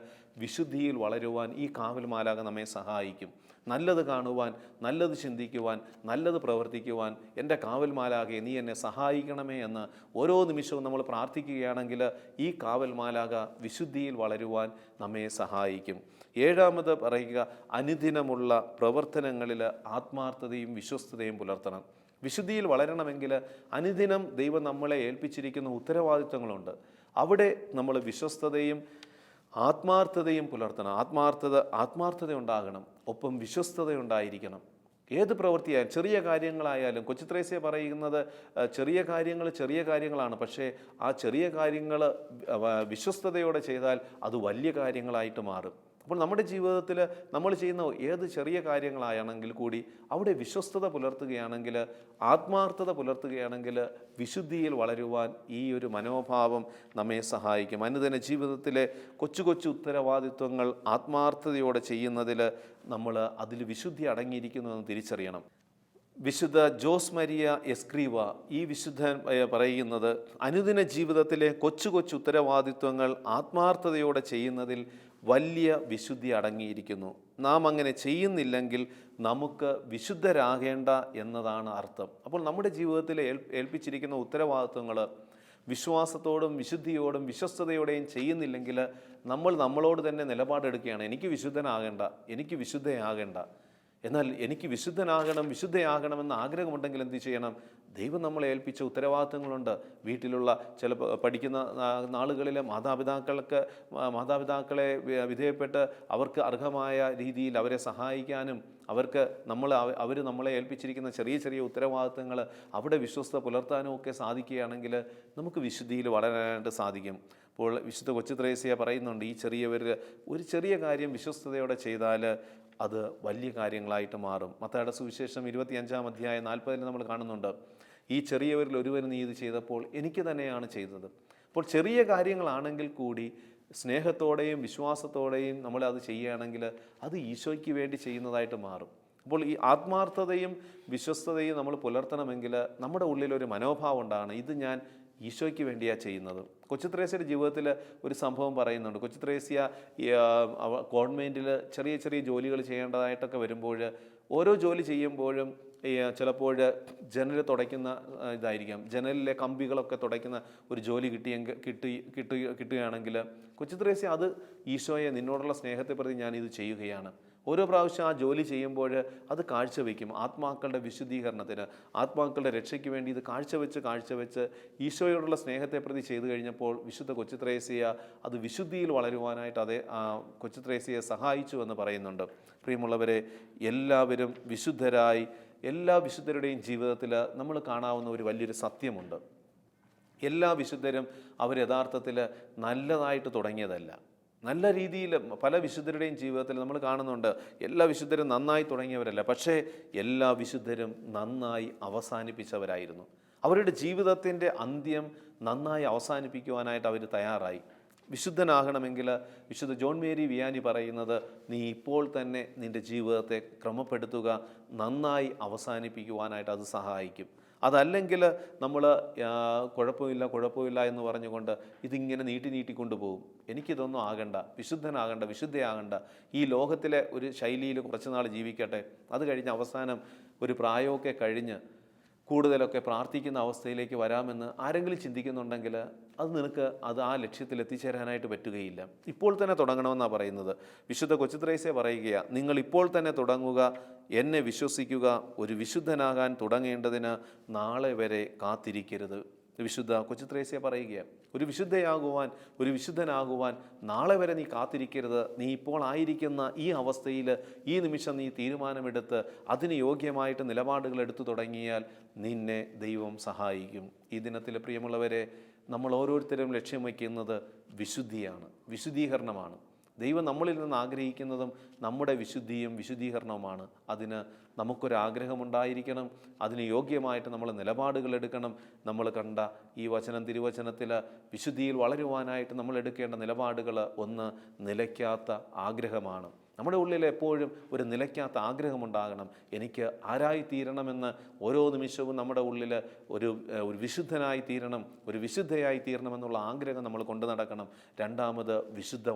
വിശുദ്ധിയിൽ വളരുവാൻ ഈ കാവൽ മാലാഖ നമ്മെ സഹായിക്കും. നല്ലത് കാണുവാൻ, നല്ലത് ചിന്തിക്കുവാൻ, നല്ലത് പ്രവർത്തിക്കുവാൻ എൻ്റെ കാവൽ മാലാഖയെ നീ എന്നെ സഹായിക്കണമേ എന്ന് ഓരോ നിമിഷവും നമ്മൾ പ്രാർത്ഥിക്കുകയാണെങ്കിൽ ഈ കാവൽ മാലാഖ വിശുദ്ധിയിൽ വളരുവാൻ നമ്മെ സഹായിക്കും. 7ാമത് പറയുക, അനുദിനമുള്ള പ്രവർത്തനങ്ങളിൽ ആത്മാർത്ഥതയും വിശ്വസ്തതയും പുലർത്തണം. വിശുദ്ധിയിൽ വളരണമെങ്കിൽ അനുദിനം ദൈവം നമ്മളെ ഏൽപ്പിച്ചിരിക്കുന്ന ഉത്തരവാദിത്തങ്ങളുണ്ട്. അവിടെ നമ്മൾ വിശ്വസ്തതയും ആത്മാർത്ഥതയും പുലർത്തണം. ആത്മാർത്ഥത ഉണ്ടാകണം, ഒപ്പം വിശ്വസ്തത ഉണ്ടായിരിക്കണം. ഏത് പ്രവൃത്തിയായാലും, ചെറിയ കാര്യങ്ങളായാലും, കൊച്ചുത്രേസ്യ പറയുന്നത് ചെറിയ കാര്യങ്ങളാണ്. പക്ഷേ ആ ചെറിയ കാര്യങ്ങൾ വിശ്വസ്തതയോടെ ചെയ്താൽ അത് വലിയ കാര്യങ്ങളായിട്ട് മാറും. അപ്പോൾ നമ്മുടെ ജീവിതത്തിൽ നമ്മൾ ചെയ്യുന്ന ഏത് ചെറിയ കാര്യങ്ങളാണെങ്കിൽ കൂടി അവിടെ വിശ്വസ്തത പുലർത്തുകയാണെങ്കിൽ, ആത്മാർത്ഥത പുലർത്തുകയാണെങ്കിൽ വിശുദ്ധിയിൽ വളരുവാൻ ഈ ഒരു മനോഭാവം നമ്മെ സഹായിക്കും. അനുദിന ജീവിതത്തിലെ കൊച്ചു കൊച്ചു ഉത്തരവാദിത്വങ്ങൾ ആത്മാർത്ഥതയോടെ ചെയ്യുന്നതിൽ നമ്മൾ അതിൽ വിശുദ്ധി അടങ്ങിയിരിക്കുന്നുവെന്ന് തിരിച്ചറിയണം. വിശുദ്ധ ജോസ് മരിയ എസ്ക്രീവ ഈ വിശുദ്ധൻ പറയുന്നത്, അനുദിന ജീവിതത്തിലെ കൊച്ചു കൊച്ചു ഉത്തരവാദിത്വങ്ങൾ ആത്മാർത്ഥതയോടെ ചെയ്യുന്നതിൽ വലിയ വിശുദ്ധി അടങ്ങിയിരിക്കുന്നു. നാം അങ്ങനെ ചെയ്യുന്നില്ലെങ്കിൽ നമുക്ക് വിശുദ്ധരാകേണ്ട എന്നതാണ് അർത്ഥം. അപ്പോൾ നമ്മുടെ ജീവിതത്തിൽ ഏൽപ്പിച്ചിരിക്കുന്ന ഉത്തരവാദിത്വങ്ങൾ വിശ്വാസത്തോടും വിശുദ്ധിയോടും വിശ്വസ്തയോടെയും ചെയ്യുന്നില്ലെങ്കിൽ നമ്മൾ നമ്മളോട് തന്നെ നിലപാടെടുക്കുകയാണ്, എനിക്ക് വിശുദ്ധനാകേണ്ട, എനിക്ക് വിശുദ്ധയാകേണ്ട. എന്നാൽ എനിക്ക് വിശുദ്ധയാകണമെന്ന് ആഗ്രഹമുണ്ടെങ്കിൽ എന്ത് ചെയ്യണം? ദൈവം നമ്മളെ ഏൽപ്പിച്ച ഉത്തരവാദിത്തങ്ങളുണ്ട്. വീട്ടിലുള്ള പഠിക്കുന്ന നാളുകളിൽ മാതാപിതാക്കളെ വിധേയപ്പെട്ട് അവർക്ക് അർഹമായ രീതിയിൽ അവരെ സഹായിക്കാനും, അവർ നമ്മളെ ഏൽപ്പിച്ചിരിക്കുന്ന ചെറിയ ചെറിയ ഉത്തരവാദിത്തങ്ങൾ അവിടെ വിശ്വസ്ത പുലർത്താനും ഒക്കെ സാധിക്കുകയാണെങ്കിൽ നമുക്ക് വിശുദ്ധിയിൽ വളരാനായിട്ട് സാധിക്കും. അപ്പോൾ വിശുദ്ധ കൊച്ചുത്രേസ്യ പറയുന്നുണ്ട്, ഈ ഒരു ചെറിയ കാര്യം വിശ്വസ്തയോടെ ചെയ്താൽ അത് വലിയ കാര്യങ്ങളായിട്ട് മാറും. മത്തായിയുടെ സുവിശേഷം 25-ാം അധ്യായം 40 നമ്മൾ കാണുന്നുണ്ട്, ഈ ചെറിയവരിൽ ഒരുവന് നീ ഇത് ചെയ്തപ്പോൾ എനിക്ക് തന്നെയാണ് ചെയ്തത്. അപ്പോൾ ചെറിയ കാര്യങ്ങളാണെങ്കിൽ കൂടി സ്നേഹത്തോടെയും വിശ്വാസത്തോടെയും നമ്മളത് ചെയ്യുകയാണെങ്കിൽ അത് ഈശോയ്ക്ക് വേണ്ടി ചെയ്യുന്നതായിട്ട് മാറും. അപ്പോൾ ഈ ആത്മാർത്ഥതയും വിശ്വസ്തതയും നമ്മൾ പുലർത്തണമെങ്കിൽ നമ്മുടെ ഉള്ളിലൊരു മനോഭാവം ഉണ്ടാകണം, ഇത് ഞാൻ ഈശോയ്ക്ക് വേണ്ടിയാണ് ചെയ്യുന്നത്. കൊച്ചുത്രേസ്യയുടെ ജീവിതത്തിൽ ഒരു സംഭവം പറയുന്നുണ്ട്. കൊച്ചുത്രേസ്യ ഗവൺമെൻറ്റിൽ ചെറിയ ചെറിയ ജോലികൾ ചെയ്യേണ്ടതായിട്ടൊക്കെ വരുമ്പോൾ, ഓരോ ജോലി ചെയ്യുമ്പോഴും ചിലപ്പോൾ ജനൽ തുടയ്ക്കുന്ന ഇതായിരിക്കാം, ജനലിലെ കമ്പികളൊക്കെ തുടയ്ക്കുന്ന ഒരു ജോലി കിട്ടുകയാണെങ്കിൽ കൊച്ചുത്രേസ്യ അത് ഈശോയെ, നിന്നോടുള്ള സ്നേഹത്തെ പ്രതി ഞാൻ ഇത് ചെയ്യുകയാണ്. ഓരോ പ്രാവശ്യം ആ ജോലി ചെയ്യുമ്പോൾ അത് കാഴ്ചവെക്കും. ആത്മാക്കളുടെ വിശുദ്ധീകരണത്തിന്, ആത്മാക്കളുടെ രക്ഷയ്ക്ക് വേണ്ടി ഇത് കാഴ്ചവെച്ച് ഈശോയോടുള്ള സ്നേഹത്തെ പ്രതി ചെയ്തു കഴിഞ്ഞപ്പോൾ വിശുദ്ധ കൊച്ചുത്രേസ്യ അത് വിശുദ്ധിയിൽ വളരുവാനായിട്ട് കൊച്ചുത്രേസ്യയെ സഹായിച്ചു എന്ന് പറയുന്നുണ്ട്. പ്രിയമുള്ളവരെ, എല്ലാവരും വിശുദ്ധരായി, എല്ലാ വിശുദ്ധരുടെയും ജീവിതത്തിൽ നമ്മൾ കാണാവുന്ന ഒരു വലിയൊരു സത്യമുണ്ട്. എല്ലാ വിശുദ്ധരും അവർ യഥാർത്ഥത്തിൽ നല്ലതായിട്ട് തുടങ്ങിയതല്ല. നല്ല രീതിയിൽ പല വിശുദ്ധരുടെയും ജീവിതത്തിൽ നമ്മൾ കാണുന്നുണ്ട്, എല്ലാ വിശുദ്ധരും നന്നായി തുടങ്ങിയവരല്ല, പക്ഷേ എല്ലാ വിശുദ്ധരും നന്നായി അവസാനിപ്പിച്ചവരായിരുന്നു. അവരുടെ ജീവിതത്തിൻ്റെ അന്ത്യം നന്നായി അവസാനിപ്പിക്കുവാനായിട്ട് അവർ തയ്യാറായി. വിശുദ്ധനാകണമെങ്കിൽ വിശുദ്ധ ജോൺ മേരി വിയാനി പറയുന്നത്, നീ ഇപ്പോൾ തന്നെ നിൻ്റെ ജീവിതത്തെ ക്രമപ്പെടുത്തുക, നന്നായി അവസാനിപ്പിക്കുവാനായിട്ട് അത് സഹായിക്കും. അതല്ലെങ്കിൽ നമ്മൾ കുഴപ്പമില്ല എന്ന് പറഞ്ഞുകൊണ്ട് ഇതിങ്ങനെ നീട്ടിക്കൊണ്ട് പോകും. എനിക്കിതൊന്നും ആകണ്ട, വിശുദ്ധനാകണ്ട, വിശുദ്ധയാകണ്ട, ഈ ലോകത്തിലെ ഒരു ശൈലിയിൽ കുറച്ച് നാൾ ജീവിക്കട്ടെ, അത് കഴിഞ്ഞ് അവസാനം ഒരു പ്രായമൊക്കെ കഴിഞ്ഞ് കൂടുതലൊക്കെ പ്രാർത്ഥിക്കുന്ന അവസ്ഥയിലേക്ക് വരാമെന്ന് ആരെങ്കിലും ചിന്തിക്കുന്നുണ്ടെങ്കിൽ അത് ആ ലക്ഷ്യത്തിൽ എത്തിച്ചേരാനായിട്ട് പറ്റുകയില്ല. ഇപ്പോൾ തന്നെ തുടങ്ങണമെന്നാണ് പറയുന്നത്. വിശുദ്ധ കൊച്ചുത്രേസ്യ പറയുകയാണ്, നിങ്ങൾ ഇപ്പോൾ തന്നെ തുടങ്ങുക, എന്നെ വിശ്വസിക്കുക, ഒരു വിശുദ്ധനാകാൻ തുടങ്ങേണ്ടതിന് നാളെ വരെ കാത്തിരിക്കരുത്. വിശുദ്ധ കൊച്ചുത്രേസ്യ പറയുകയാണ്, ഒരു വിശുദ്ധനാകുവാൻ നാളെ വരെ നീ കാത്തിരിക്കരുത്. നീ ഇപ്പോൾ ആയിരിക്കുന്ന ഈ അവസ്ഥയിൽ ഈ നിമിഷം നീ തീരുമാനമെടുത്ത് അതിന് യോഗ്യമായിട്ട് നിലപാടുകൾ എടുത്തു തുടങ്ങിയാൽ നിന്നെ ദൈവം സഹായിക്കും. ഈ ദിനത്തിൽ പ്രിയമുള്ളവരെ, നമ്മൾ ഓരോരുത്തരും ലക്ഷ്യം വയ്ക്കുന്നത് വിശുദ്ധിയാണ്, വിശുദ്ധീകരണമാണ്. ദൈവം നമ്മളിൽ നിന്ന് ആഗ്രഹിക്കുന്നതും നമ്മുടെ വിശുദ്ധിയും വിശുദ്ധീകരണവുമാണ്. അതിന് നമുക്കൊരാഗ്രഹമുണ്ടായിരിക്കണം, അതിന് യോഗ്യമായിട്ട് നമ്മൾ നിലപാടുകൾ എടുക്കണം. നമ്മൾ കണ്ട ഈ തിരുവചനത്തിൽ വിശുദ്ധിയിൽ വളരുവാനായിട്ട് നമ്മൾ എടുക്കേണ്ട നിലപാടുകൾ, ഒന്ന് നിലയ്ക്കാത്ത ആഗ്രഹമാണ്. നമ്മുടെ ഉള്ളിൽ എപ്പോഴും ഒരു നിലയ്ക്കാത്ത ആഗ്രഹമുണ്ടാകണം. എനിക്ക് ആരായി തീരണമെന്ന് ഓരോ നിമിഷവും നമ്മുടെ ഉള്ളിൽ ഒരു വിശുദ്ധനായി തീരണം, ഒരു വിശുദ്ധയായി തീരണമെന്നുള്ള ആഗ്രഹം നമ്മൾ കൊണ്ടു നടക്കണം. രണ്ടാമത് വിശുദ്ധ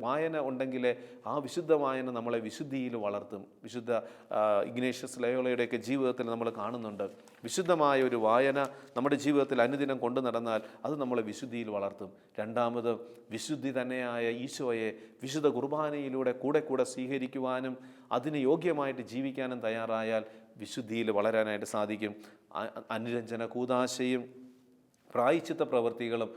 വായന ഉണ്ടെങ്കിൽ ആ വിശുദ്ധ വായന നമ്മളെ വിശുദ്ധിയിൽ വളർത്തും. വിശുദ്ധ ഇഗ്നേഷ്യസ് ലയോളയുടെയൊക്കെ ജീവിതത്തിൽ നമ്മൾ കാണുന്നുണ്ട്, വിശുദ്ധമായ ഒരു വായന നമ്മുടെ ജീവിതത്തിൽ അനുദിനം കൊണ്ടു നടന്നാൽ അത് നമ്മളെ വിശുദ്ധിയിൽ വളർത്തും. രണ്ടാമത് വിശുദ്ധി തന്നെയായ ഈശോയെ വിശുദ്ധ കുർബാനയിലൂടെ കൂടെ സ്വീകരിക്കുവാനും അതിന് യോഗ്യമായിട്ട് ജീവിക്കാനും തയ്യാറായാൽ വിശുദ്ധിയിൽ വളരാനായിട്ട് സാധിക്കും. അനുരഞ്ജന കൂദാശയും പ്രായശ്ചിത്ത പ്രവൃത്തികളും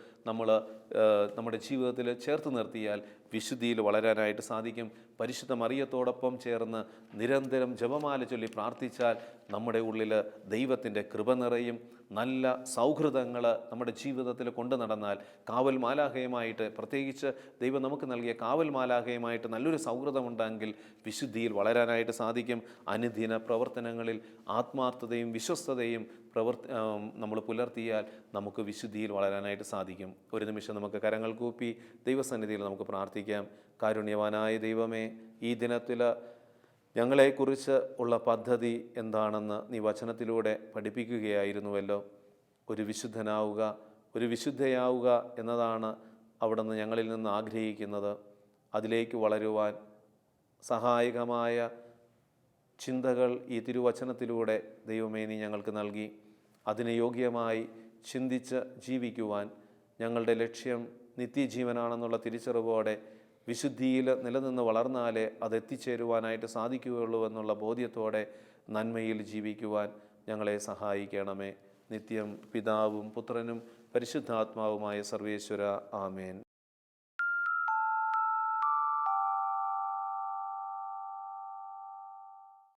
നമ്മുടെ ജീവിതത്തിൽ ചേർത്ത് നിർത്തിയാൽ വിശുദ്ധിയിൽ വളരാനായിട്ട് സാധിക്കും. പരിശുദ്ധ മറിയത്തോടൊപ്പം ചേർന്ന് നിരന്തരം ജപമാല ചൊല്ലി പ്രാർത്ഥിച്ചാൽ നമ്മുടെ ഉള്ളിൽ ദൈവത്തിൻ്റെ കൃപ നിറയും. നല്ല സൗഹൃദങ്ങൾ നമ്മുടെ ജീവിതത്തിൽ കൊണ്ടു നടന്നാൽ കാവൽ മാലാഖയുമായിട്ട്, പ്രത്യേകിച്ച് ദൈവം നമുക്ക് നൽകിയ കാവൽ മാലാഖയുമായിട്ട് നല്ലൊരു സൗഹൃദമുണ്ടെങ്കിൽ വിശുദ്ധിയിൽ വളരാനായിട്ട് സാധിക്കും. അനുദിന പ്രവർത്തനങ്ങളിൽ ആത്മാർത്ഥതയും വിശ്വസ്തതയും നമ്മൾ പുലർത്തിയാൽ നമുക്ക് വിശുദ്ധിയിൽ വളരാനായിട്ട് സാധിക്കും. ഒരു നിമിഷം നമുക്ക് കരങ്ങൾ കൂപ്പി ദൈവസന്നിധിയിൽ നമുക്ക് പ്രാർത്ഥിക്കാം. കാരുണ്യവാനായ ദൈവമേ, ഈ ദിനത്തിൽ ഞങ്ങളെക്കുറിച്ച് ഉള്ള പദ്ധതി എന്താണെന്ന് നീ വചനത്തിലൂടെ പഠിപ്പിക്കുകയായിരുന്നുവല്ലോ. ഒരു വിശുദ്ധനാവുക, ഒരു വിശുദ്ധയാവുക എന്നതാണ് അവിടുന്ന് ഞങ്ങളിൽ നിന്ന് ആഗ്രഹിക്കുന്നത്. അതിലേക്ക് വളരുവാൻ സഹായകമായ ചിന്തകൾ ഈ തിരുവചനത്തിലൂടെ ദൈവമേ നീ ഞങ്ങൾക്ക് നൽകി. അതിന് യോഗ്യമായി ചിന്തിച്ച് ജീവിക്കുവാൻ ഞങ്ങളുടെ ലക്ഷ്യം നിത്യജീവനാണെന്നുള്ള തിരിച്ചറിവോടെ വിശുദ്ധിയിൽ നിലനിന്ന് വളർന്നാലേ അതെത്തിച്ചേരുവാനായിട്ട് സാധിക്കുകയുള്ളൂ എന്നുള്ള ബോധ്യത്തോടെ നന്മയിൽ ജീവിക്കുവാൻ ഞങ്ങളെ സഹായിക്കണമേ. നിത്യം പിതാവും പുത്രനും പരിശുദ്ധാത്മാവുമായ സർവേശ്വര, ആമേൻ.